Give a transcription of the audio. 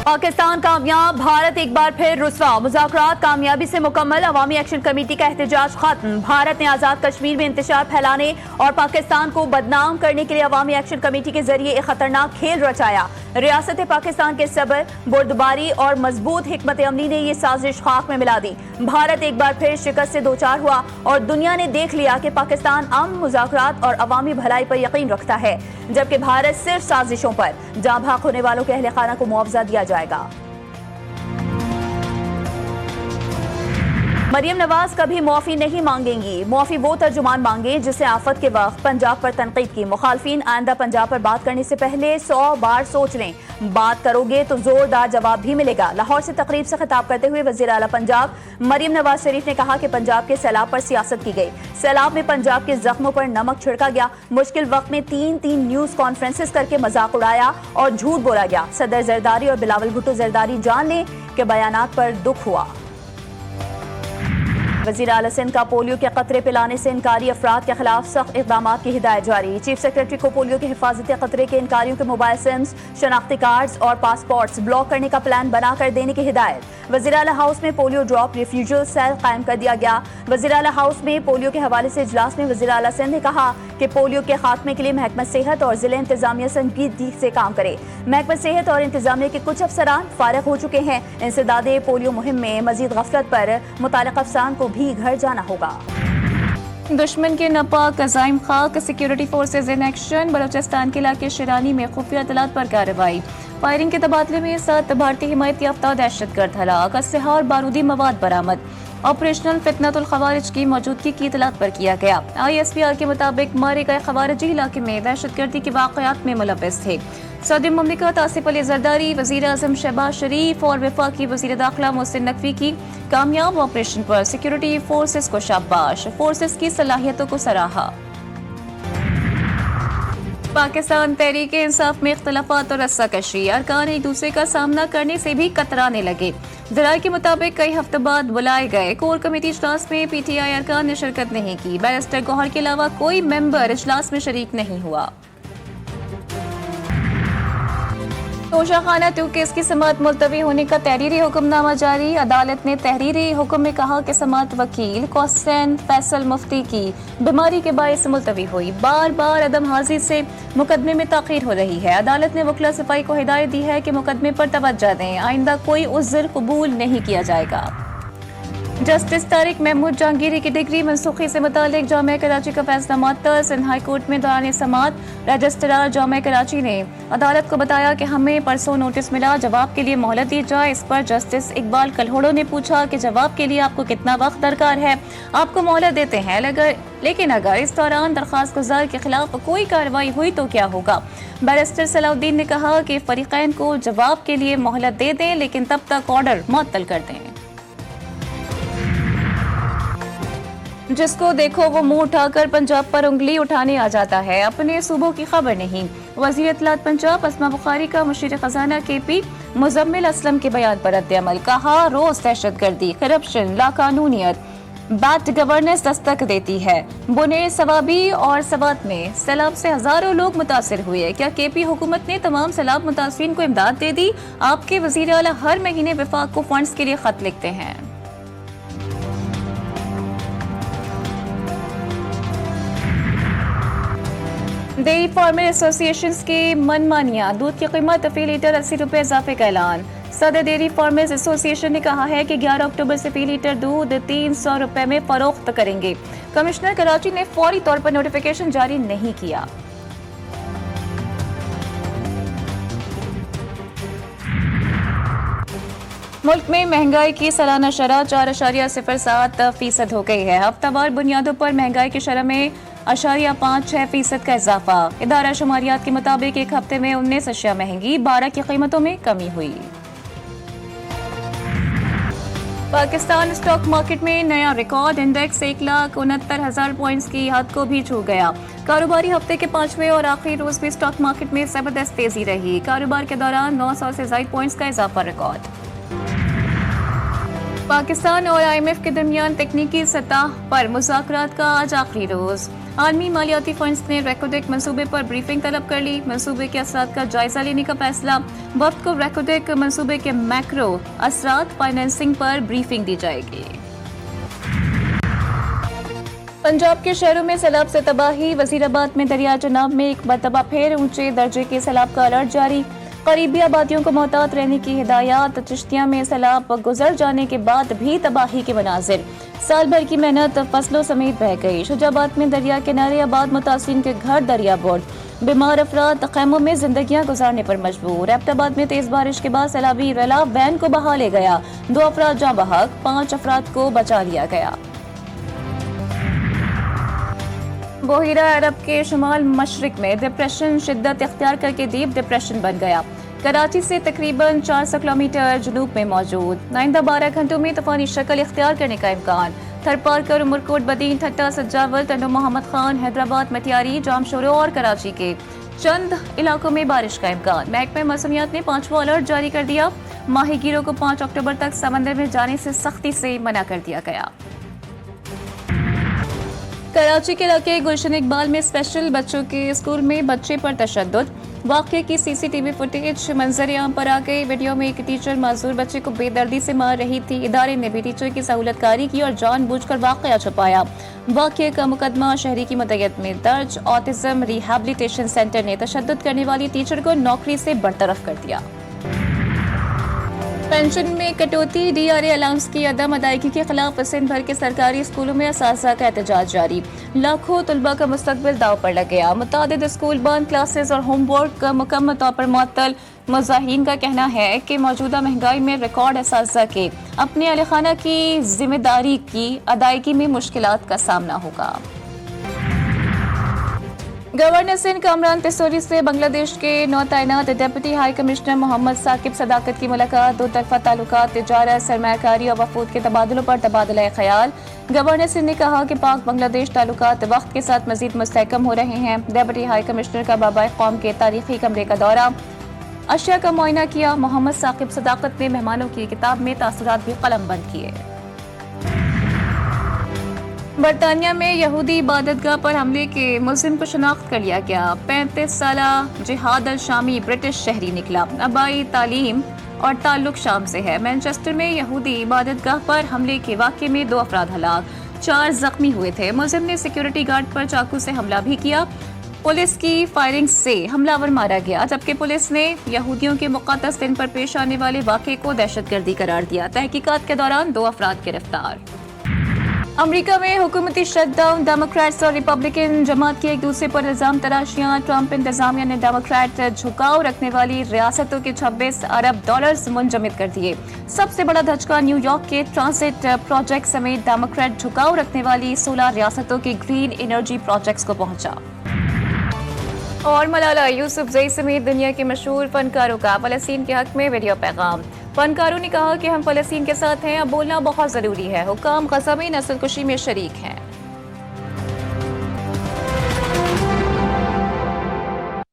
पाकिस्तान कामयाब, भारत एक बार फिर रुस्वा। मुज़ाकरात कामयाबी से मुकम्मल, अवामी एक्शन कमेटी का एहतजाज खत्म। भारत ने आज़ाद कश्मीर में इंतशार फैलाने और पाकिस्तान को बदनाम करने के लिए अवामी एक्शन कमेटी के जरिए एक खतरनाक खेल रचाया। रियासत पाकिस्तान के सब्र, बुर्दबारी और मजबूत हिकमत अमली ने ये साजिश खाक में मिला दी। भारत एक बार फिर शिकस्त से दोचार हुआ और दुनिया ने देख लिया कि पाकिस्तान अमन, मुज़ाकरात और अवामी भलाई पर यकीन रखता है, जबकि भारत सिर्फ साजिशों पर। जाँ भाग होने वालों के अहले खाना को मुआवजा दिया जाएगा। मरियम नवाज कभी मुआफ़ी नहीं मांगेंगी। मुआफ़ी वो तर्जुमान मांगे जिसे आफत के वक्त पंजाब पर तनकीद की। मुखालफिन आइंदा पंजाब पर बात करने से पहले 100 बार सोच लें। बात करोगे तो जोरदार जवाब भी मिलेगा। लाहौर से तकरीब से खिताब करते हुए वज़ीर आला पंजाब मरियम नवाज शरीफ ने कहा कि पंजाब के सैलाब पर सियासत की गई। सैलाब में पंजाब के जख्मों पर नमक छिड़का गया। मुश्किल वक्त में तीन न्यूज़ कॉन्फ्रेंसेस करके मजाक उड़ाया और झूठ बोला गया। सदर जरदारी और बिलावल भुट्टो जरदारी जान लें कि बयानात पर दुख हुआ। वज़ीर आला सिंध का पोलियो के कतरे पिलाने से इनकारी अफराद के खिलाफ सख्त इक़दाम की हिदायत जारी। चीफ सेक्रेटरी को पोलियो के हिफाजती कतरे के इनकारियों के मोबाइल सिम्स, शनाख्ती कार्ड्स और पासपोर्ट्स ब्लॉक करने का प्लान बना कर देने की हिदायत। वज़ीर आला हाउस में पोलियो ड्रॉप रिफ्यूजल सेल कायम कर दिया गया। वज़ीर आला हाउस में पोलियो के हवाले से इजलास में वज़ीर आला सिंध ने कहा कि पोलियो के खात्मे के लिए महकमा सेहत और ज़िला इंतजामिया संजीदगी से काम करे। महकमा सेहत और इंतजामिया के कुछ अफसरान फारिग हो चुके हैं। इंसदादे पोलियो मुहिम में मजीद गफलत पर मुतालिका अफसरान को भी घर जाना होगा। दुश्मन के नापाक अज़ाइम खाक, security forces in action. Balochistan के इलाके शिरानी में खुफिया इत्तलात पर कार्रवाई। फायरिंग के तबादले में 7 भारतीय हिमायत याफ्ता दहशतगर्द हलाक। असलहा और बारूदी मवाद बरामद। ऑपरेशनल फितनतुल खवारिज की मौजूदगी की इत्तलात पर किया गया। ISPR के मुताबिक मारे गए खवारिजी इलाके में दहशतगर्दी के वाक़यात में मुलव्वस थे। सदर मुमलिकत आसिफ अली जरदारी, वज़ीर आज़म शहबाज शरीफ और वफाकी वज़ीर दाखिला मोहसिन नकवी की कामयाब ऑपरेशन पर सिक्योरिटी फोर्सेस को शाबाश। फोर्सेस की सलाहियतों को सराहा। पाकिस्तान तहरीक इंसाफ में इख्तलाफात और रस्साकशी। अरकान एक दूसरे का सामना करने से भी कतराने लगे। ज़राए के मुताबिक कई हफ्ते बाद बुलाए गए कोर कमेटी इजलास में PTI अरकान ने शिरकत नहीं की। बैरिस्टर गौहर के अलावा कोई मेंबर इजलास में शरीक नहीं हुआ। तोशाखाना 2 केस की समाअत मुलतवी होने का तहरीरी हुक्मनामा जारी। अदालत ने तहरीरी हुक्म में कहा कि समाअत वकील कोस्टैन फैसल मुफ्ती की बीमारी के बायस मुलतवी हुई। बार बार अदम हाजिर से मुकदमे में ताखीर हो रही है। अदालत ने वकला सफाई को हिदायत दी है कि मुकदमे पर तवज्जो दें। आइंदा कोई उज़्र कबूल नहीं किया जाएगा। जस्टिस तारिक महमूद जहांगीरी की डिग्री मनसूखी से मुतालिक जामिया कराची का फैसला मुअत्तल। सिंध हाई कोर्ट में दौरान समाअत रजिस्ट्रार जामिया कराची ने अदालत को बताया कि हमें परसों नोटिस मिला, जवाब के लिए मोहलत दी जाए। इस पर जस्टिस इकबाल कलहोड़ो ने पूछा कि जवाब के लिए आपको कितना वक्त दरकार है। आपको मोहलत देते हैं, लेकिन अगर इस दौरान दरखास्त गुजार के खिलाफ कोई कार्रवाई हुई तो क्या होगा। बैरिस्टर सलाउद्दीन ने कहा कि फरीकैन को जवाब के लिए मोहलत दे दें, लेकिन तब तक ऑर्डर मुअत्तल कर दें। जिसको देखो वो मुंह उठाकर पंजाब पर उंगली उठाने आ जाता है, अपने सूबों की खबर नहीं। वज़ीर इत्तलात पंजाब अस्मा बुखारी का मुशीर खजाना KP मुजम्मिल असलम के बयान पर रद्द-ए-अमल। कहा रोज दहशतगर्दी, करप्शन, लाकानूनियत, बैड गवर्नेंस दस्तक देती है। बुनेर, सवाबी और सवात में सैलाब से हजारों लोग मुतासिर हुए। क्या KP हुकूमत ने तमाम सैलाब मुतासिरीन को इमदाद दे दी? आपके वज़ीर आला हर महीने वफाक को फंड्स के लिए खत लिखते हैं। डेयरी फार्मर एसोसिएशन की मनमानियां। दूध की कीमत फी लीटर 80 रुपये इजाफे का ऐलान। सदर डेयरी फार्मर्स एसोसिएशन ने कहा है कि 11 अक्टूबर से फी लीटर दूध 300 रुपये में फरोख्त करेंगे। कमिश्नर कराची ने फौरी तौर पर नोटिफिकेशन जारी नहीं किया। मुल्क में महंगाई की सालाना शरह 4.07% हो गई है। हफ्तावार बुनियादों पर महंगाई की शरह में 0.56% का इजाफा। इदारा शुमारियात के मुताबिक एक हफ्ते में 19 अशिया महंगी, 12 की कीमतों में कमी हुई। पाकिस्तान स्टॉक मार्केट में नया रिकॉर्ड। इंडेक्स 1,69,000 पॉइंट्स की हद को भी छू गया। कारोबारी हफ्ते के 5वें और आखिरी रोज भी स्टॉक मार्केट में जबरदस्त तेजी रही। कारोबार के दौरान 900 से ज्यादा पॉइंट्स का इजाफा रिकॉर्ड। पाकिस्तान और IMF के दरमियान तकनीकी सतह पर मुज़ाकरात का आज आखिरी रोज। عالمی مالیاتی فنڈز نے ریکوڈیک منصوبے پر بریفنگ طلب کر لی. منصوبے کے اثرات کا جائزہ لینے کا فیصلہ. وفد کو ریکوڈیک منصوبے کے میکرو اثرات فائنینسنگ پر بریفنگ دی جائے گی. پنجاب کے شہروں میں سیلاب سے تباہی. وزیر آباد میں دریا چناب میں ایک مرتبہ پھر اونچے درجے کے سیلاب کا الرٹ جاری. قریبی آبادیوں کو محتاط رہنے کی ہدایات. چشتیاں میں سیلاب گزر جانے کے بعد بھی تباہی کے مناظر. سال بھر کی محنت فصلوں سمیت بہہ گئی. شجاع آباد میں دریا کنارے آباد متاثرین کے گھر دریا برد. بیمار افراد خیموں میں زندگیاں گزارنے پر مجبور. ایبٹ آباد میں تیز بارش کے بعد سیلابی ریلا وین کو بہا لے گیا. 2 افراد جاں بحق، 5 افراد کو بچا لیا گیا. بحیرہ عرب کے شمال مشرق میں ڈپریشن شدت اختیار کر کے ڈیپ ڈپریشن بن گیا. کراچی سے تقریباً 400 کلومیٹر جنوب میں موجود. آئندہ 12 گھنٹوں میں طوفانی شکل اختیار کرنے کا امکان. تھرپارکر، عمرکوٹ، بدین، ٹھٹا، سجاول، ٹنڈو محمد خان، حیدرآباد، مٹیاری، جامشورو اور کراچی کے چند علاقوں میں بارش کا امکان. محکمہ موسمیات نے 5واں الرٹ جاری کر دیا. ماہی گیروں کو 5 اکتوبر تک سمندر میں جانے سے سختی سے منع کر دیا گیا. کراچی کے علاقے گلشن اقبال میں اسپیشل بچوں کے اسکول میں بچے پر تشدد. واقعے کی CCTV فوٹیج منظر عام پر آ گئی. ویڈیو میں ایک ٹیچر معذور بچے کو بے دردی سے مار رہی تھی. ادارے نے بھی ٹیچر کی سہولت کاری کی اور جان بوجھ کر واقعہ چھپایا. واقعے کا مقدمہ شہری کی مدعیت میں درج. آٹزم ریہیبلیٹیشن سینٹر نے تشدد کرنے والی ٹیچر کو نوکری سے برطرف کر دیا. پینشن میں کٹوتی. DRA الاؤنس کی عدم ادائیگی کے خلاف سندھ بھر کے سرکاری اسکولوں میں اساتذہ کا احتجاج جاری. لاکھوں طلباء کا مستقبل داؤ پر لگ گیا. متعدد اسکول بند، کلاسز اور ہوم ورک مکمل طور پر معطل. مظاہرین کا کہنا ہے کہ موجودہ مہنگائی میں ریکارڈ اساتذہ کے اپنے اہل خانہ کی ذمہ داری کی ادائیگی میں مشکلات کا سامنا ہوگا. گورنر سندھ کامران پسوری سے بنگلہ دیش کے نو تعینات ڈپٹی ہائی کمشنر محمد ثاقب صداقت کی ملاقات. 2 طرفہ تعلقات، تجارت، سرمایہ کاری اور وفود کے تبادلوں پر تبادلہ خیال. گورنر سندھ نے کہا کہ پاک بنگلہ دیش تعلقات وقت کے ساتھ مزید مستحکم ہو رہے ہیں. ڈپٹی ہائی کمشنر کا بابائے قوم کے تاریخی کمرے کا دورہ. اشیاء کا معائنہ کیا. محمد ثاقب صداقت نے مہمانوں کی کتاب میں تاثرات بھی قلم بند کیے. برطانیہ میں یہودی عبادت گاہ پر حملے کے ملزم کو شناخت کر لیا گیا. 35 سالہ جہاد الشامی برٹش شہری نکلا. آبائی تعلیم اور تعلق شام سے ہے. مینچسٹر میں یہودی عبادت گاہ پر حملے کے واقعے میں 2 افراد ہلاک، 4 زخمی ہوئے تھے. ملزم نے سیکیورٹی گارڈ پر چاقو سے حملہ بھی کیا. پولیس کی فائرنگ سے حملہ آور مارا گیا، جبکہ پولیس نے یہودیوں کے مقدس دن پر پیش آنے والے واقعے کو دہشت گردی قرار دیا. تحقیقات کے دوران 2 افراد گرفتار. امریکہ میں حکومتی شٹ ڈاؤن. ڈیموکریٹس اور ریپبلکن جماعت کی ایک دوسرے پر الزام تراشیاں. ٹرمپ انتظامیہ نے ڈیموکریٹ جھکاؤ رکھنے والی ریاستوں کے 26 ارب ڈالرز منجمد کر دیے. سب سے بڑا دھچکا نیو یارک کے ٹرانزٹ پروجیکٹ سمیت ڈیموکریٹ جھکاؤ رکھنے والی 16 ریاستوں کے گرین انرجی پروجیکٹس کو پہنچا. اور ملالہ یوسفزئی سمیت دنیا کے مشہور فنکاروں کا فلسطین کے حق میں ویڈیو پیغام. فنکاروں نے کہا کہ ہم فلسطین کے ساتھ ہیں، اب بولنا بہت ضروری ہے. حکام غزہ میں نسل کشی میں شریک ہیں.